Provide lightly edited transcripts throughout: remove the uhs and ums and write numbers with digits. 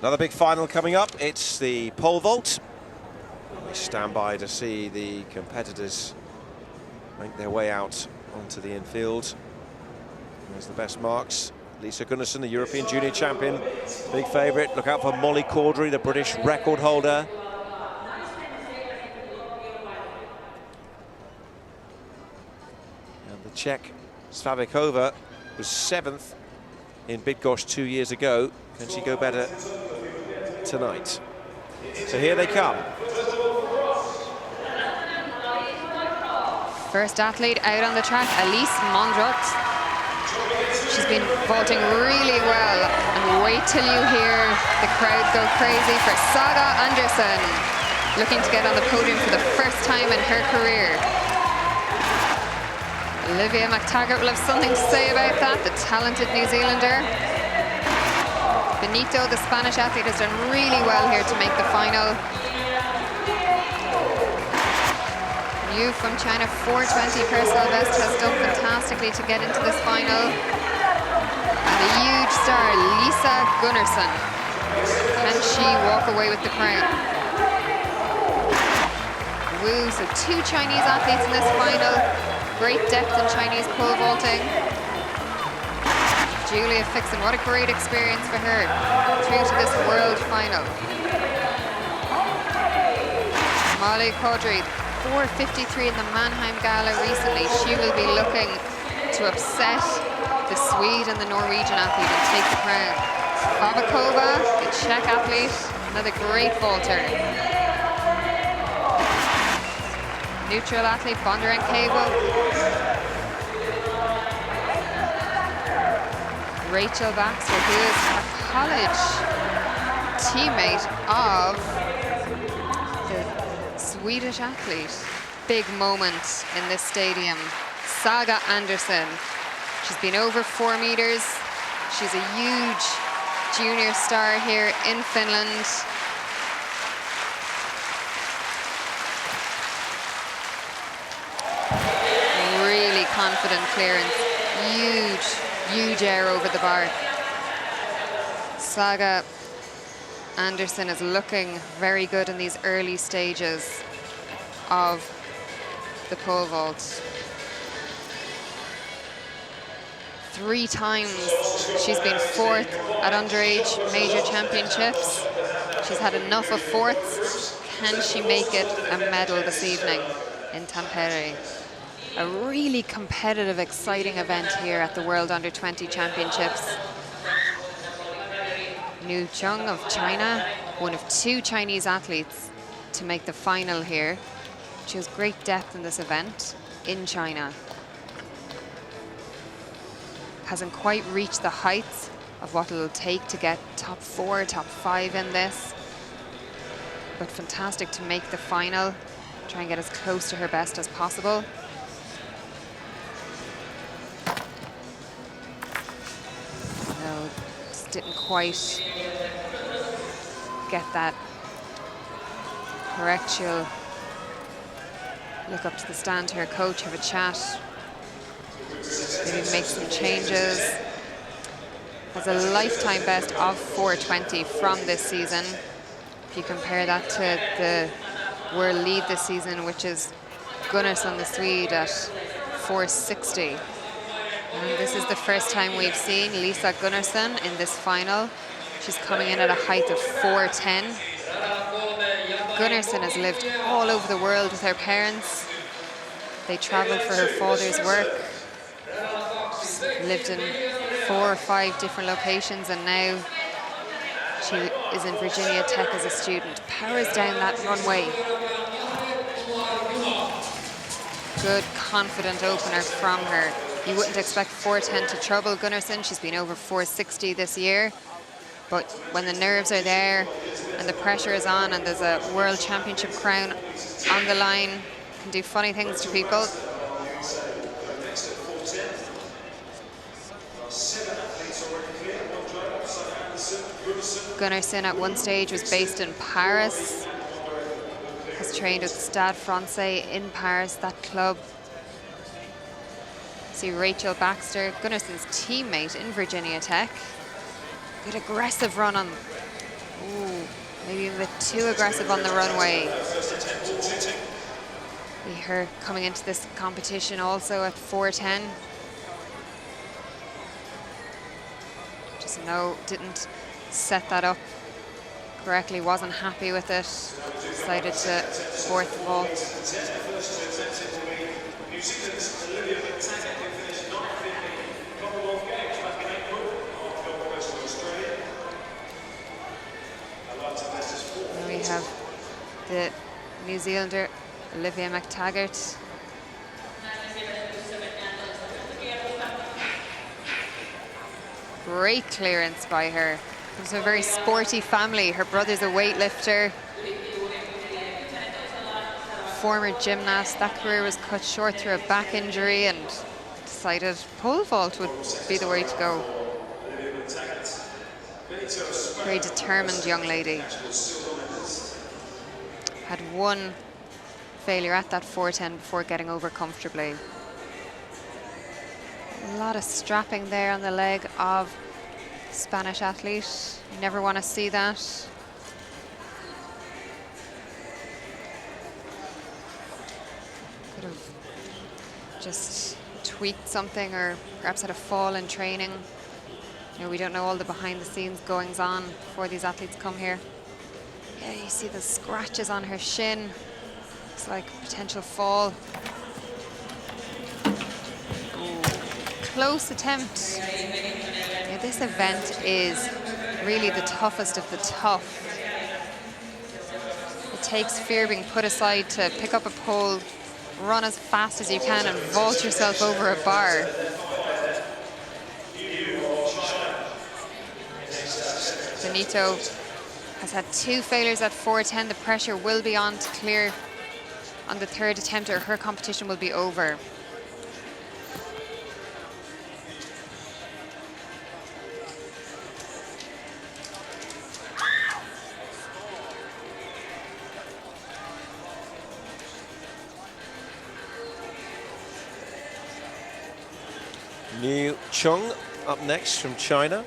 Another big final coming up. It's the pole vault. We stand by to see the competitors make their way out onto the infield. There's the best marks. Lisa Gunderson, the European Junior Champion, big favourite. Look out for Molly Caudry, the British record holder. And the Czech Slavikova was 7th in Bydgoszcz 2 years ago. Can she go better tonight? So here they come. First athlete out on the track, Elise Mondrot. She's been vaulting really well, and wait till you hear the crowd go crazy for Saga Anderson, looking to get on the podium for the first time in her career. Olivia Mctaggart will have something to say about that, the talented New Zealander. Benito, the Spanish athlete, has done really well here to make the final. Yu from China, 4:20 personal best, has done fantastically to get into this final. And the huge star, Lisa Gunderson. Can she walk away with the crown? Woo, so 2 Chinese athletes in this final. Great depth in Chinese pole vaulting. Julia Fixon, what a great experience for her, through to this world final. Molly Caudry, 4:53 in the Mannheim Gala recently. She will be looking to upset the Swede and the Norwegian athlete and take the crown. Babakova, the Czech athlete, another great vaulter. Neutral athlete, Bondarenko. Rachel Baxter, who is a college teammate of the Swedish athlete. Big moment in this stadium. Saga Anderson. She's been over 4 meters. She's a huge junior star here in Finland. Really confident clearance. Huge air over the bar. Saga Anderson is looking very good in these early stages of the pole vault. 3 times she's been 4th at underage major championships. She's had enough of 4ths. Can she make it a medal this evening in Tampere? A really competitive, exciting event here at the World Under-20 Championships. Nu Chung of China, one of 2 Chinese athletes to make the final here. She has great depth in this event in China. Hasn't quite reached the heights of what it'll take to get top 4, top 5 in this. But fantastic to make the final, try and get as close to her best as possible. No, just didn't quite get that correct. She'll look up to the stand to her coach, have a chat, maybe make some changes. Has a lifetime best of 4:20 from this season. If you compare that to the world lead this season, which is Gunderson, the Swede, at 4:60. And this is the first time we've seen Lisa Gunderson in this final. She's coming in at a height of 4'10". Gunderson has lived all over the world with her parents. They traveled for her father's work. She's lived in 4 or 5 different locations, and now she is in Virginia Tech as a student. Powers down that runway. Good, confident opener from her. You wouldn't expect 4:10 to trouble Gunderson. She's been over 4:60 this year. But when the nerves are there and the pressure is on and there's a world championship crown on the line, can do funny things to people. Gunderson at one stage was based in Paris, has trained at Stade Francais in Paris, that club. See Rachel Baxter, Gunderson's teammate in Virginia Tech. Good aggressive run on Ooh, maybe a bit too aggressive on the runway. Her coming into this competition also at 4:10. Just didn't set that up correctly, wasn't happy with it. Decided to fourth vault. And we have the New Zealander Olivia Mctaggart. Great clearance by her. Comes from a very sporty family. Her brother's a weightlifter, former gymnast. That career was cut short through a back injury and decided pole vault would be the way to go. Very determined young lady. Had one failure at that 4:10 before getting over comfortably. A lot of strapping there on the leg of Spanish athlete. You never want to see that. Could have just tweaked something, or perhaps had a fall in training. You know, we don't know all the behind the scenes goings on before these athletes come here. Yeah, you see the scratches on her shin. Looks like potential fall. Ooh, close attempt. Yeah, this event is really the toughest of the tough. It takes fear being put aside to pick up a pole, run as fast as you can and vault yourself over a bar. Benito has had 2 failures at 4:10. The pressure will be on to clear on the 3rd attempt, or her competition will be over. Niu Chung up next from China.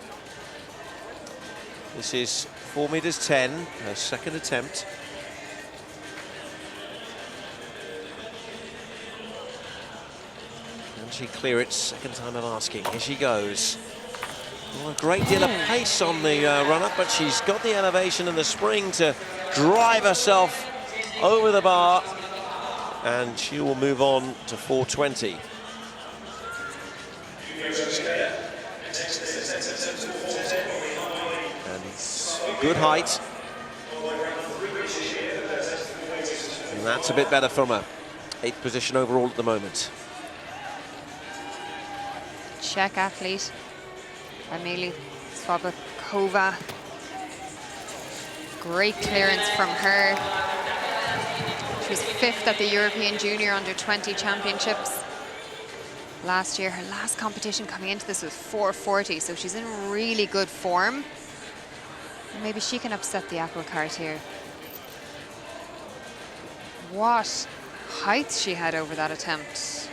This is 4 meters 10, her 2nd attempt. Can she clear it? 2nd time of asking. Here she goes. Well, a great deal of pace on the run-up, but she's got the elevation and the spring to drive herself over the bar, and she will move on to 4:20. Good height. And that's a bit better from her. 8th position overall at the moment. Czech athlete, Amelia Svabakova. Great clearance from her. She was 5th at the European Junior Under-20 Championships last year. Her last competition coming into this was 4:40, so she's in really good form. Maybe she can upset the apple cart here. What height she had over that attempt.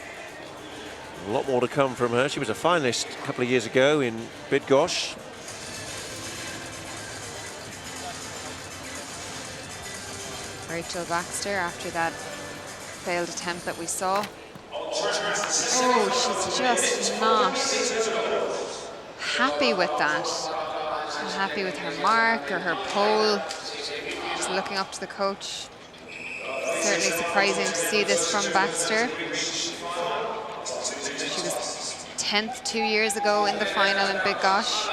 A lot more to come from her. She was a finalist a couple of years ago in Bydgoszcz. Rachel Baxter, after that failed attempt that we saw. Oh, she's just not happy with that. Not happy with her mark or her pole. Just looking up to the coach. Certainly surprising to see this from Baxter. She was 10th 2 years ago in the final in Bydgoszcz.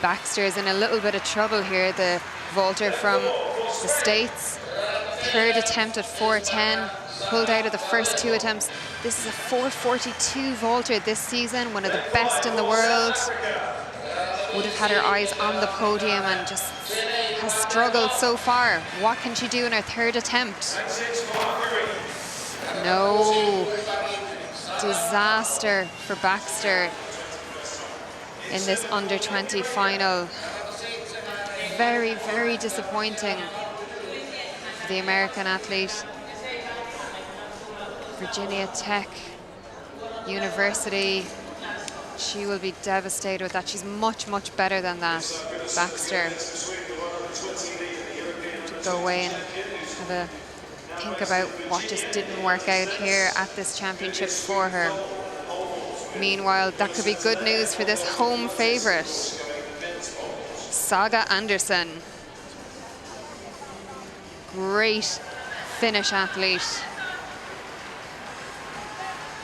Baxter is in a little bit of trouble here, the vaulter from the States. 3rd attempt at 4:10, pulled out of the first 2 attempts. This is a 4:42 vaulter this season, one of the best in the world. Would have had her eyes on the podium and just has struggled so far. What can she do in her 3rd attempt? No. Disaster for Baxter in this under-20 final. Very, very disappointing for the American athlete. Virginia Tech University, She will be devastated with that. She's much, much better than that, Baxter. To go away and have a think about what just didn't work out here at this championship for her. Meanwhile, that could be good news for this home favorite, Saga Anderson. Great Finnish athlete.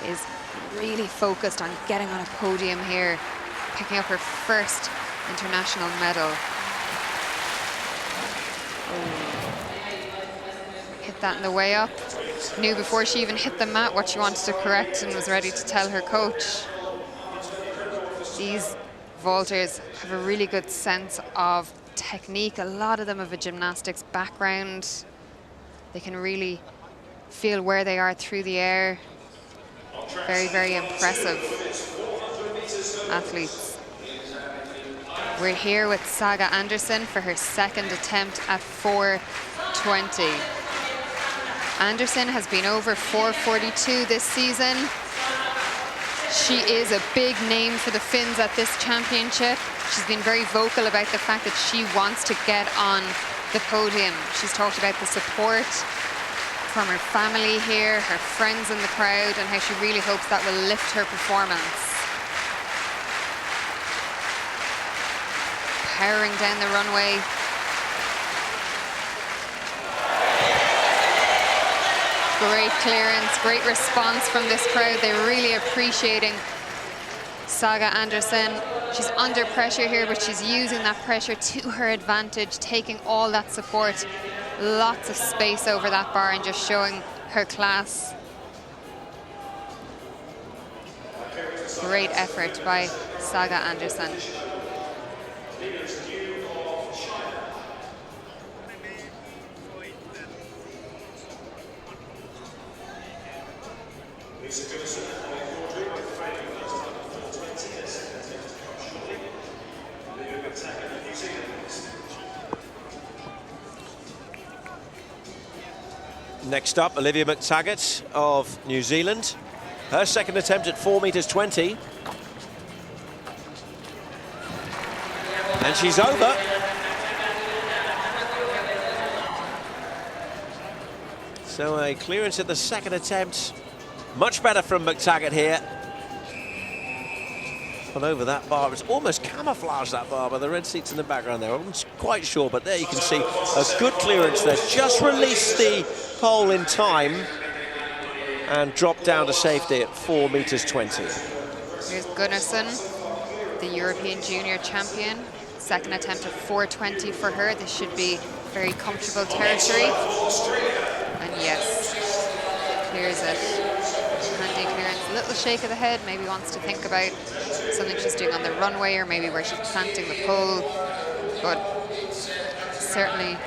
Is really focused on getting on a podium here, picking up her first international medal. Hit that in the way up. Knew before she even hit the mat what she wanted to correct and was ready to tell her coach. These vaulters have a really good sense of technique. A lot of them have a gymnastics background. They can really feel where they are through the air. Very, very impressive athletes. We're here with Saga Anderson for her second attempt at 4:20. Anderson has been over 4:42 this season. She is a big name for the Finns at this championship. She's been very vocal about the fact that she wants to get on the podium. She's talked about the support from her family here, her friends in the crowd, and how she really hopes that will lift her performance. Powering down the runway. Great clearance, great response from this crowd. They're really appreciating Saga Anderson. She's under pressure here, but she's using that pressure to her advantage, taking all that support. Lots of space over that bar and just showing her class. Great effort by Saga Anderson. Next up, Olivia Mctaggart of New Zealand. Her second attempt at 4:20 meters. And she's over. So a clearance at the second attempt. Much better from Mctaggart here. But over that bar, it's almost camouflaged, that bar, by the red seats in the background there. I wasn't quite sure, but there you can see a good clearance there. Just released the pole in time and dropped down to safety at 4:20 meters. Here's Gunderson, the European junior champion. Second attempt at 4:20 for her. This should be very comfortable territory. And yes, clears it. Handy clearance, a little shake of the head, maybe wants to think about something she's doing on the runway or maybe where she's planting the pole, but certainly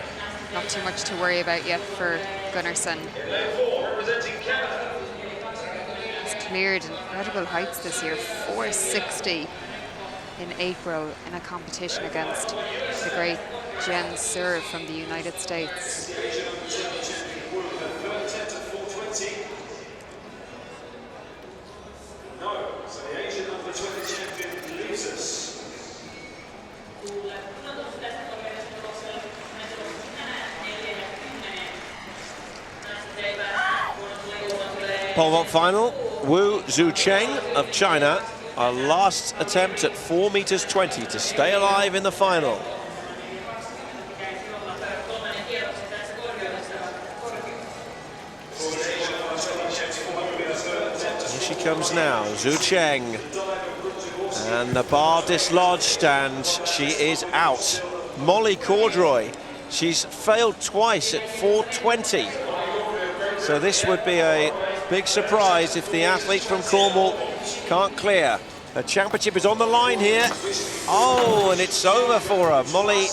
not too much to worry about yet for Gunderson. It's cleared incredible heights this year, 460 in April in a competition against the great Jen Sur from the United States. Pole vault final, Wu Zhucheng of China. Our last attempt at 4:20 meters to stay alive in the final. Here she comes now, Zhucheng. And the bar dislodged and she is out. Molly Cordroy, she's failed twice at 4:20. So this would be a big surprise if the athlete from Cornwall can't clear. The championship is on the line here. Oh, and it's over for her. Molly,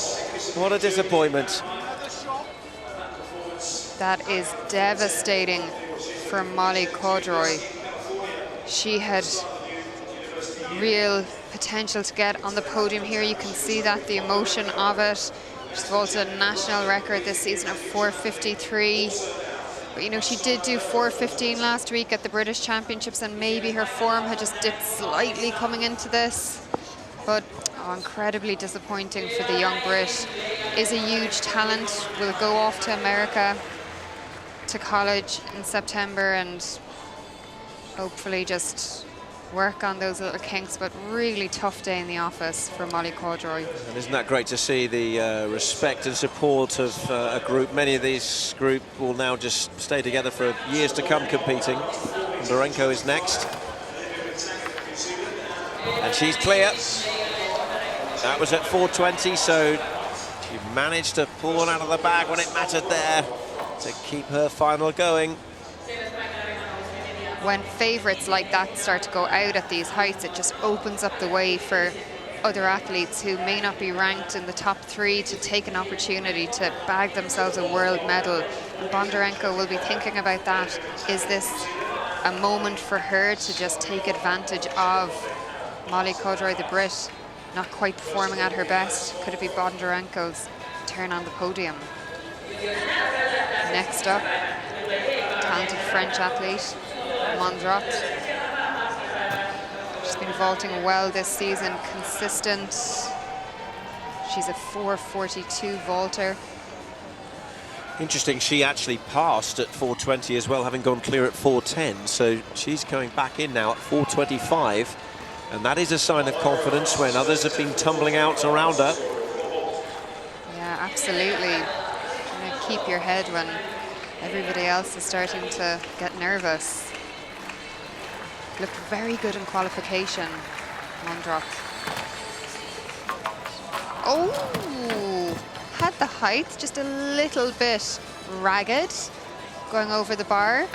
what a disappointment. That is devastating for Molly Cordroy. She had real potential to get on the podium here. You can see that, the emotion of it. She's vaulted a national record this season of 4:53. But, you know, she did do 4:15 last week at the British Championships, and maybe her form had just dipped slightly coming into this. But incredibly disappointing for the young Brit. Is a huge talent, will go off to America, to college in September, and hopefully just work on those little kinks. But really tough day in the office for Molly Corduroy. And isn't that great to see the respect and support of a group? Many of these group will now just stay together for years to come competing. Bondarenko is next. And she's clear. That was at 4:20, so she managed to pull one out of the bag when it mattered there to keep her final going. When favourites like that start to go out at these heights, it just opens up the way for other athletes who may not be ranked in the top 3 to take an opportunity to bag themselves a world medal. And Bondarenko will be thinking about that. Is this a moment for her to just take advantage of Molly Corduroy, the Brit, not quite performing at her best? Could it be Bondarenko's turn on the podium? Next up, talented French athlete, Mondrot. She's been vaulting well this season, consistent. She's a 4:42 vaulter. Interesting, she actually passed at 4:20 as well, having gone clear at 4:10. So she's coming back in now at 4:25. And that is a sign of confidence when others have been tumbling out around her. Yeah, absolutely. You know, keep your head when everybody else is starting to get nervous. Looked very good in qualification, Mondrot. Oh, had the height just a little bit ragged going over the bar.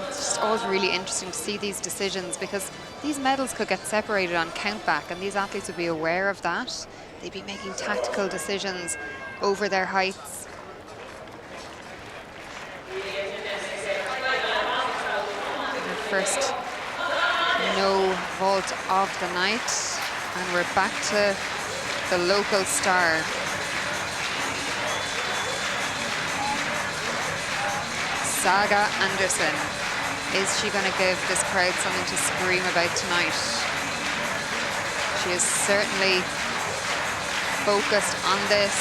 It's just always really interesting to see these decisions, because these medals could get separated on countback, and these athletes would be aware of that. They'd be making tactical decisions over their heights. First no vault of the night, and we're back to the local star. Saga Anderson. Is she going to give this crowd something to scream about tonight? She is certainly focused on this,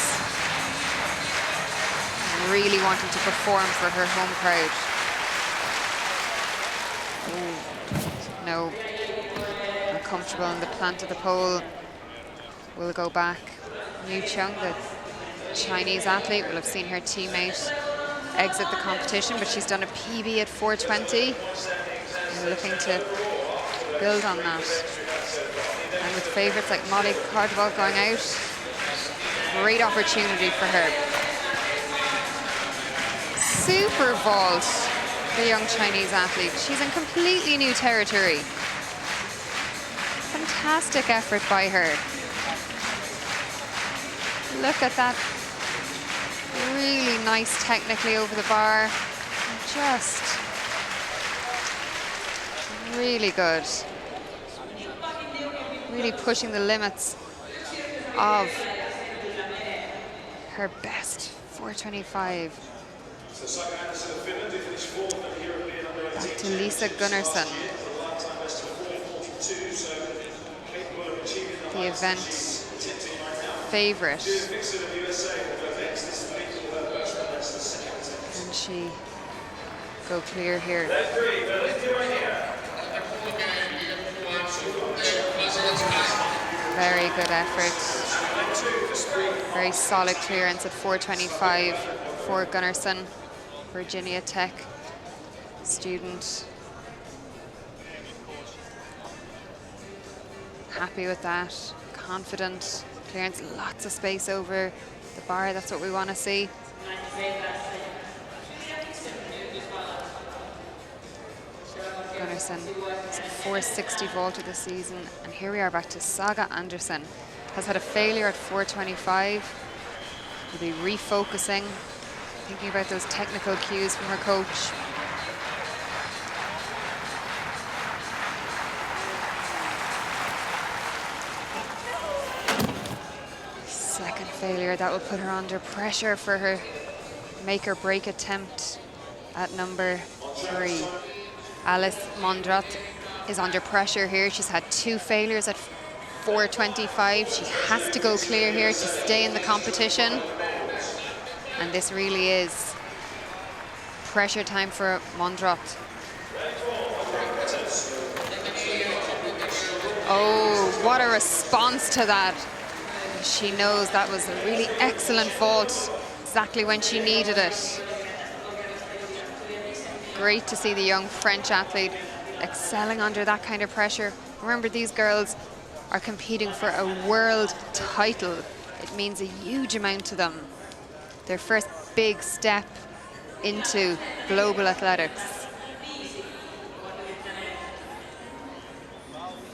really wanting to perform for her home crowd. No, not comfortable in the plant of the pole. Will go back. Yu Chung, the Chinese athlete, will have seen her teammate exit the competition, but she's done a PB at 4:20 and looking to build on that. And with favourites like Molly Corduroy going out, great opportunity for her. Super vault. The young Chinese athlete. She's in completely new territory. Fantastic effort by her. Look at that. Really nice technically over the bar. Just really good. Really pushing the limits of her best. 4:25. Back to Lisa Gunderson. The event favourite. Can she go clear here? Very good effort. Very solid clearance at 4:25 for Gunderson, Virginia Tech student. Happy with that, confident clearance, lots of space over the bar. That's what we want to see. Gunderson, it's a 460 vaulter this season, and here we are back to Saga Anderson. Has had a failure at 4:25. Will be refocusing, thinking about those technical cues from her coach. Second failure, that will put her under pressure for her make or break attempt at number 3. Alice Mondrat is under pressure here. She's had 2 failures at 4:25. She has to go clear here to stay in the competition. And this really is pressure time for Mondrat. Oh, what a response to that. She knows that was a really excellent vault, exactly when she needed it. Great to see the young French athlete excelling under that kind of pressure. Remember, these girls are competing for a world title. It means a huge amount to them. Their first big step into global athletics.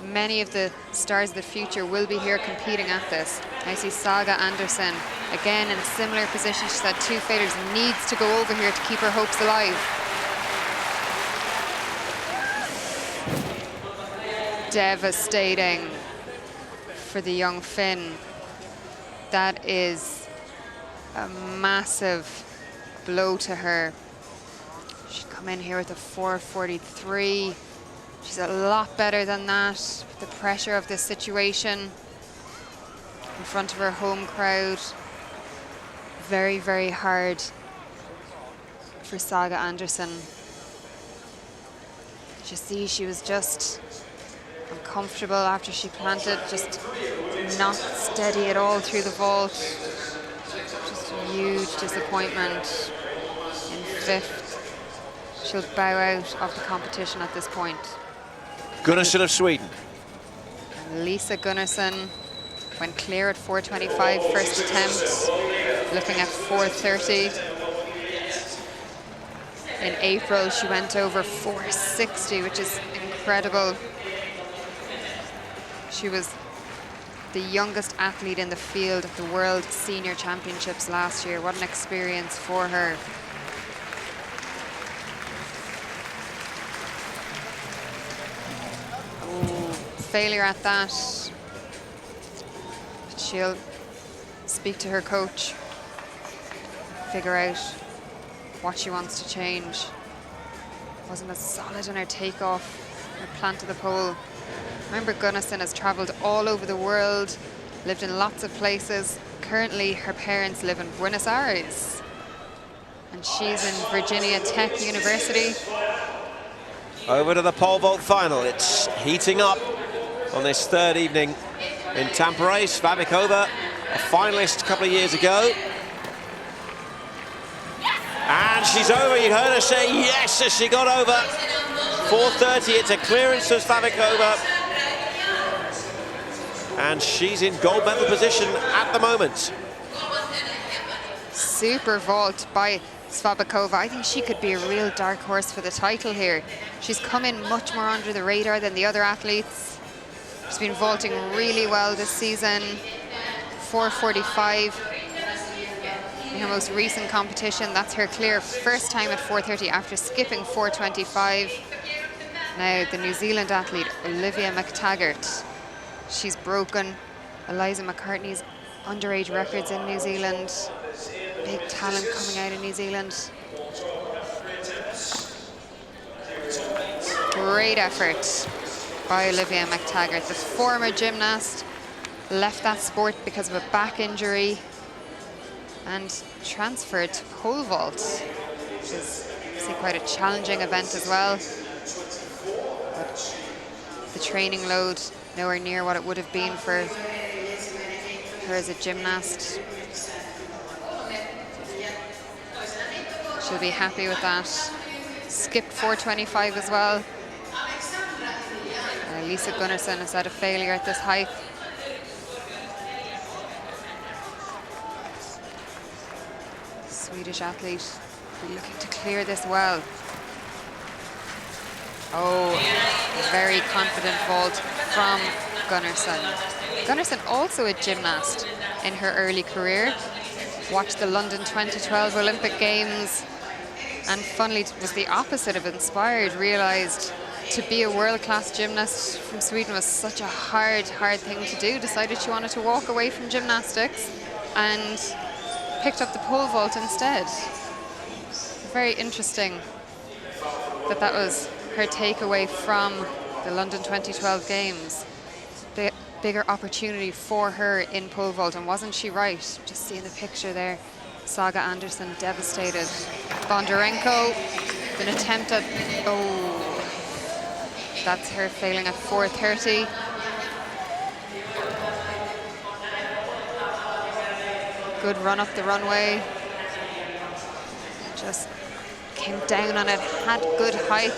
Many of the stars of the future will be here competing at this. I see Saga Anderson, again in a similar position. She's had 2 failures, needs to go over here to keep her hopes alive. Devastating for the young Finn. That is a massive blow to her. She'd come in here with a 4:43. She's a lot better than that. The pressure of this situation in front of her home crowd. Very, very hard for Saga Anderson. You see, she was just uncomfortable after she planted, just not steady at all through the vault. Just a huge disappointment. In 5th, she'll bow out of the competition at this point. Gunderson of Sweden. And Lisa Gunderson went clear at 4:25, first attempt, looking at 4:30. In April, she went over 4:60, which is incredible. She was the youngest athlete in the field at the World Senior Championships last year. What an experience for her. Oh, failure at that. But she'll speak to her coach, figure out what she wants to change. Wasn't as solid in her takeoff, her plant to the pole. Remember, Gunderson has traveled all over the world, lived in lots of places. Currently, her parents live in Buenos Aires, and she's in Virginia Tech University. Over to the pole vault final. It's heating up on this 3rd evening in Tampere. Svavikova, a finalist a couple of years ago. And she's over. You heard her say yes as she got over. 4:30, it's a clearance of Svavikova. And she's in gold medal position at the moment. Super vault by Svavikova. I think she could be a real dark horse for the title here. She's come in much more under the radar than the other athletes. She's been vaulting really well this season. 4:45 in her most recent competition. That's her clear first time at 4:30 after skipping 4:25. Now the New Zealand athlete, Olivia Mctaggart. She's broken Eliza McCartney's underage records in New Zealand. Big talent coming out of New Zealand. Great effort by Olivia Mctaggart. The former gymnast left that sport because of a back injury and transferred to pole vault, which is obviously quite a challenging event as well. But the training load nowhere near what it would have been for her as a gymnast. She'll be happy with that. Skipped 4:25 as well. Lisa Gunderson has had a failure at this height. Swedish athlete will be looking to clear this well. Oh, very confident vault from Gunderson. Gunderson also a gymnast in her early career. Watched the London 2012 Olympic Games and funnily was the opposite of inspired. Realized to be a world-class gymnast from Sweden was such a hard thing to do. Decided she wanted to walk away from gymnastics and picked up the pole vault instead. very interesting that that was her takeaway from the London 2012 Games. The bigger opportunity for her in pole vault, and wasn't she right? Just seeing the picture there. Saga Anderson devastated. Bondarenko, an attempt at, oh, that's her failing at 4:30. Good run up the runway. Just came down on it, had good height.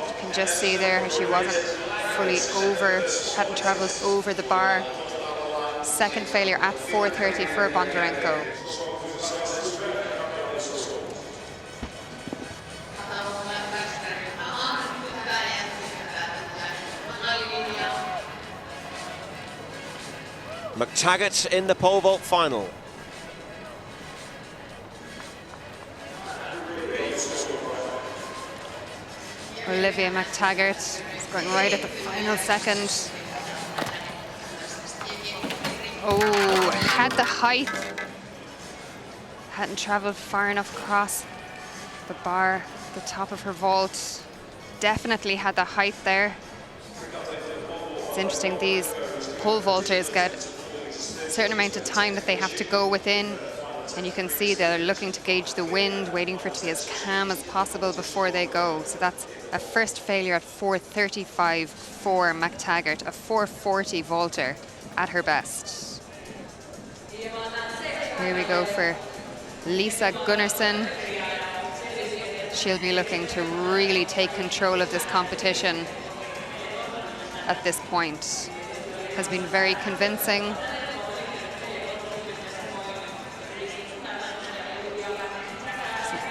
You can just see there how she wasn't fully over, hadn't traveled over the bar. Second failure at 4:30 for Bondarenko. Mctaggart in the pole vault final. Olivia Mctaggart is going right at the final second. Oh, had the height. Hadn't traveled far enough across the bar, the top of her vault. Definitely had the height there. It's interesting, these pole vaulters get a certain amount of time that they have to go within, and you can see they're looking to gauge the wind, waiting for it to be as calm as possible before they go. So that's a first failure at 4:35 for Mctaggart, a 4:40 vaulter at her best. Here we go for Lisa Gunderson. She'll be looking to really take control of this competition at this point. Has been very convincing.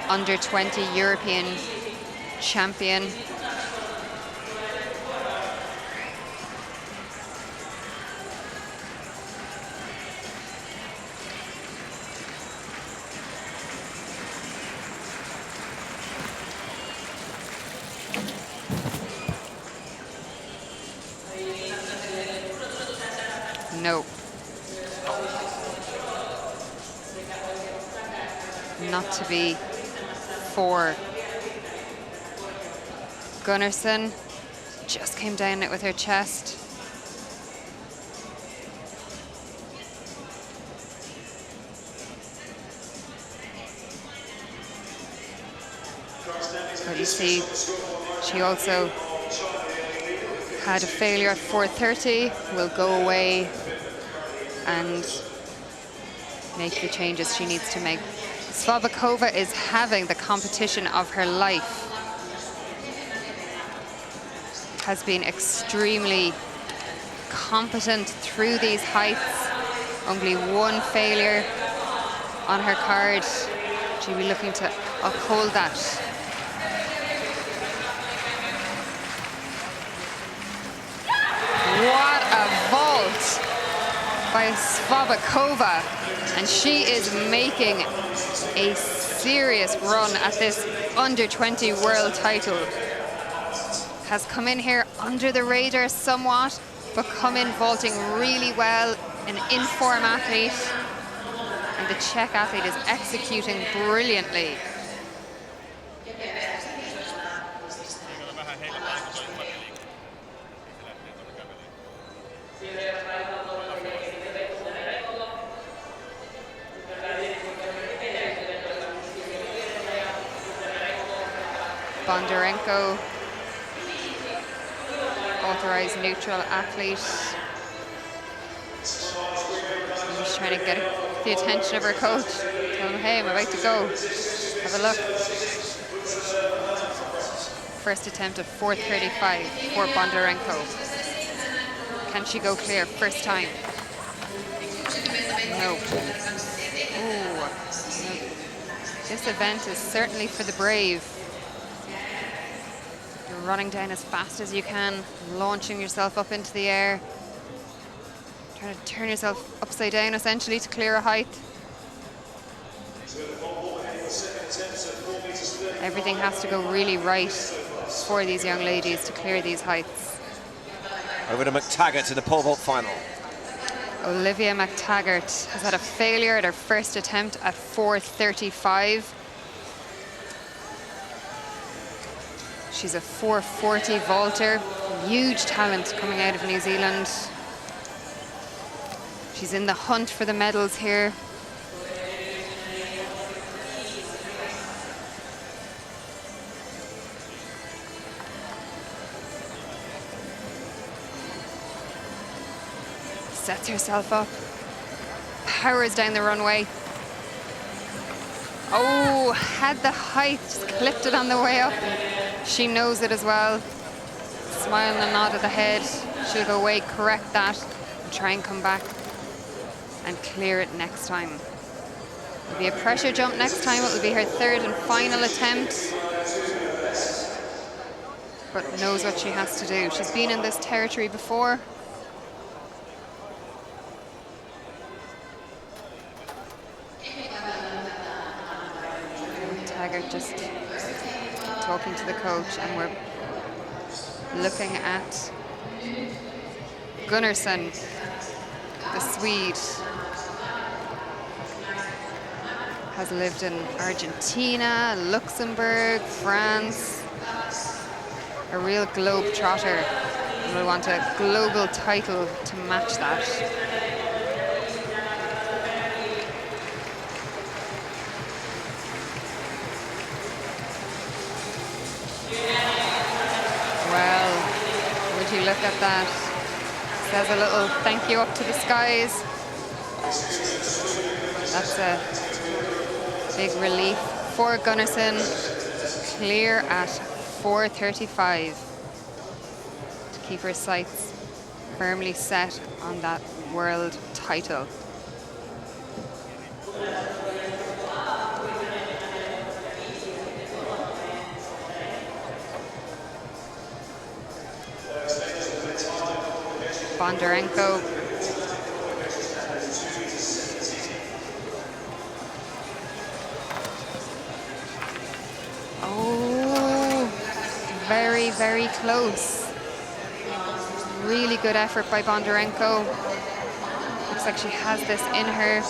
Under 20 European champion. No. Not to be for Gunderson. Just came down it with her chest. But you see, she also had a failure at 4:30, will go away and make the changes she needs to make. Svabakova is having the competition of her life. Has been extremely competent through these heights. Only one failure on her card. She'll be looking to uphold that. What a vault by Svabakova. And she is making a serious run at this under 20 world title. Has come in here under the radar somewhat, but come in vaulting really well, an in-form athlete. And the Czech athlete is executing brilliantly. Bondarenko, authorized neutral athlete. She's trying to get the attention of her coach. Tell him, hey, I'm about to go. Have a look. First attempt at 4:35 for Bondarenko. Can she go clear first time? No. Ooh. No. This event is certainly for the brave. You're running down as fast as you can, launching yourself up into the air, trying to turn yourself upside down essentially to clear a height. Everything has to go really right for these young ladies to clear these heights. Over to Mctaggart to the pole vault final. Olivia Mctaggart has had a failure at her first attempt at 4:35. She's a 4:40 vaulter, huge talent coming out of New Zealand. She's in the hunt for the medals here. Sets herself up, powers down the runway. Oh, had the height, just clipped it on the way up. She knows it as well. Smile and a nod of the head. She'll go away, correct that, and try and come back and clear it next time. It'll be a pressure jump next time. It will be her third and final attempt. But knows what she has to do. She's been in this territory before. Taggart just talking to the coach, and we're looking at Gunderson, the Swede. Has lived in Argentina, Luxembourg, France. A real globe trotter, and will want a global title to match that. Well, would you look at that? Says a little thank you up to the skies. That's a big relief for Gunderson. Clear at 4:35 to keep her sights firmly set on that world title. Bondarenko. Oh, very, very close. Really good effort by Bondarenko. Looks like she has this in her.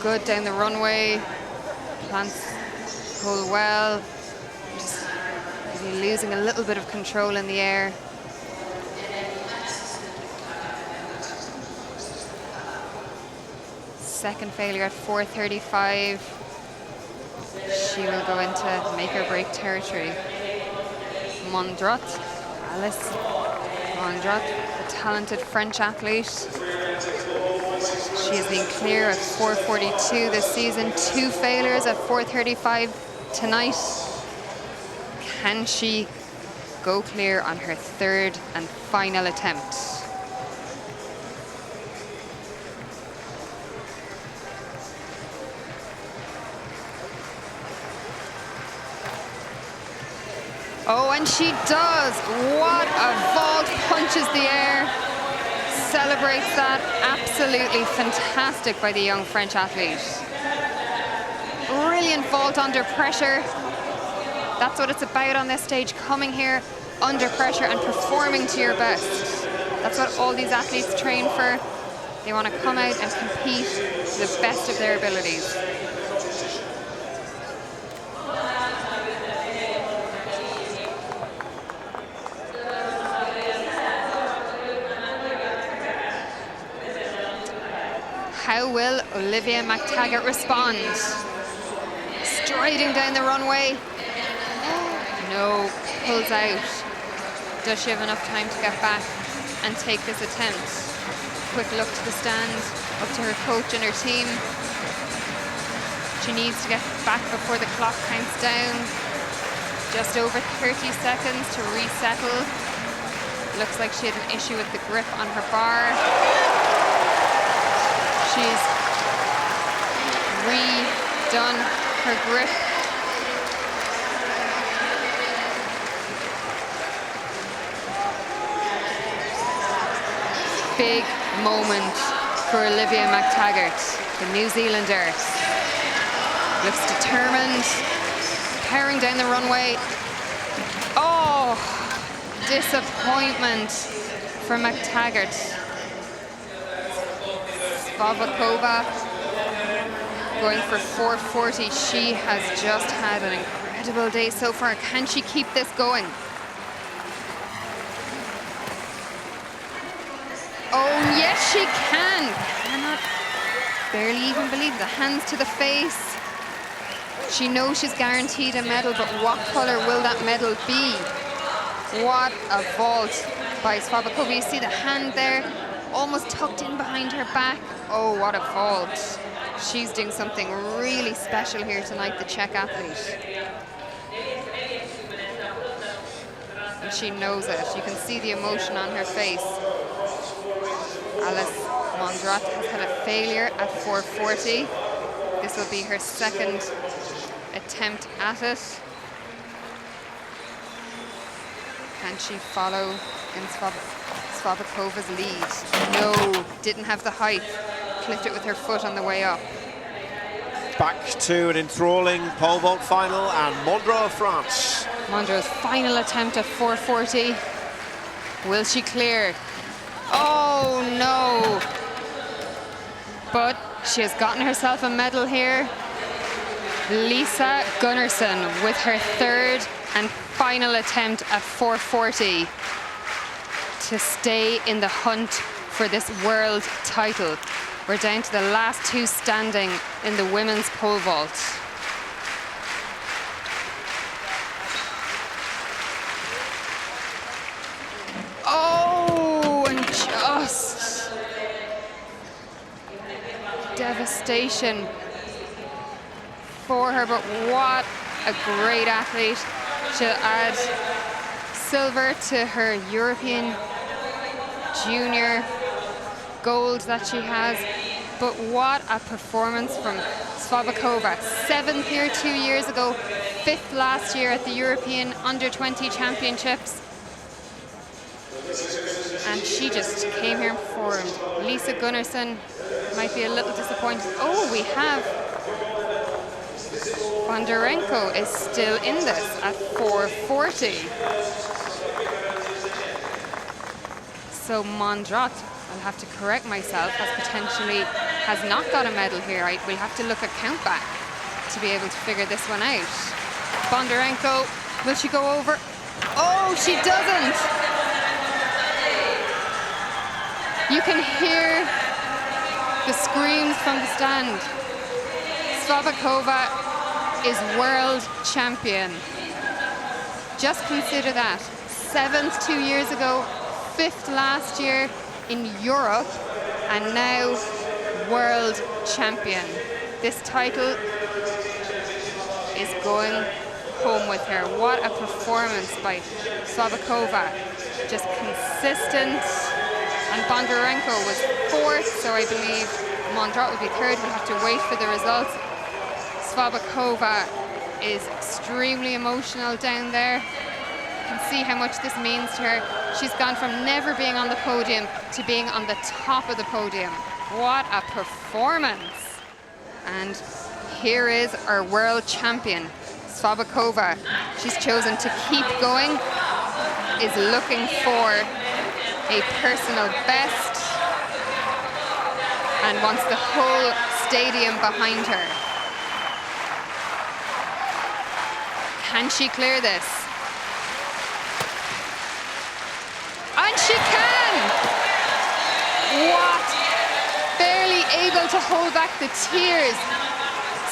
Good down the runway. Plants hold well. Just maybe losing a little bit of control in the air. Second failure at 4:35. She will go into make or break territory. Mondrot, Alice Mondrot, the talented French athlete. She has been clear at 4:42 this season. 2 failures at 4:35 tonight. Can she go clear on her third and final attempt? Oh, and she does. What a vault, punches the air, celebrates that. Absolutely fantastic by the young French athlete. Brilliant vault under pressure. That's what it's about on this stage, coming here under pressure and performing to your best. That's what all these athletes train for. They want to come out and compete to the best of their abilities. How will Olivia Mctaggart respond? Striding down the runway. No, pulls out. Does she have enough time to get back and take this attempt? Quick look to the stand, up to her coach and her team. She needs to get back before the clock counts down. Just over 30 seconds to resettle. Looks like she had an issue with the grip on her bar. She's redone her grip. Big moment for Olivia Mctaggart, the New Zealander. Looks determined, powering down the runway. Oh, disappointment for Mctaggart. Svabakova going for 440. She has just had an incredible day so far. Can she keep this going? Oh, yes, she can. Cannot barely even believe the hands to the face. She knows she's guaranteed a medal, but what color will that medal be? What a vault by Svabakova. You see the hand there, almost tucked in behind her back. Oh, what a vault. She's doing something really special here tonight, the Czech athlete. And she knows it. You can see the emotion on her face. Alice Mondrat has had a failure at 440. This will be her second attempt at it. Can she follow in Svabakova's lead? No, didn't have the height. Clipped it with her foot on the way up. Back to an enthralling pole vault final, and Mondra of France. Mondra's final attempt at 440. Will she clear? Oh no! But she has gotten herself a medal here. Lisa Gunderson with her third and final attempt at 440 to stay in the hunt for this world title. We're down to the last two standing in the women's pole vault. Oh, and just devastation for her, but what a great athlete. She'll add silver to her European junior gold that she has, but what a performance from Svabakova. 7th here 2 years ago, 5th last year at the European Under-20 Championships. And she just came here and performed. Lisa Gunderson might be a little disappointed. Oh, we have Bondarenko is still in this at 440. So Mondrat, I'll have to correct myself, has not got a medal here. We'll have to look at count back to be able to figure this one out. Bondarenko, will she go over? Oh, she doesn't! You can hear the screams from the stand. Svabakova is world champion. Just consider that. 7th 2 years ago, 5th last year in Europe, and now world champion. This title is going home with her. What a performance by Svabakova. Just consistent. And Bondarenko was 4th, so I believe Mondrat will be 3rd. We'll have to wait for the results. Svabakova is extremely emotional down there. You can see how much this means to her. She's gone from never being on the podium to being on the top of the podium. What a performance. And here is our world champion, Svabakova. She's chosen to keep going, is looking for a personal best, and wants the whole stadium behind her. Can she clear this? And she can! What? Barely able to hold back the tears.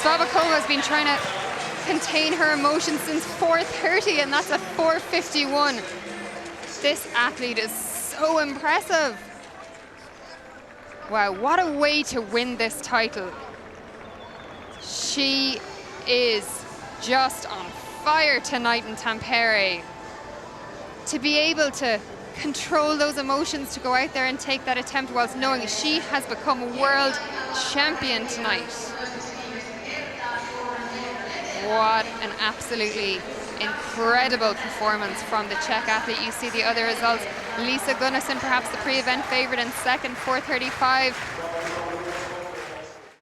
Svabakova has been trying to contain her emotions since 4:30, and that's a 4:51. This athlete is so impressive. Wow, what a way to win this title. She is just on fire tonight in Tampere. To be able to control those emotions, to go out there and take that attempt whilst knowing she has become world champion tonight. What an absolutely incredible performance from the Czech athlete. You see the other results. Lisa Gunderson, perhaps the pre-event favorite, in 2nd, 4:35.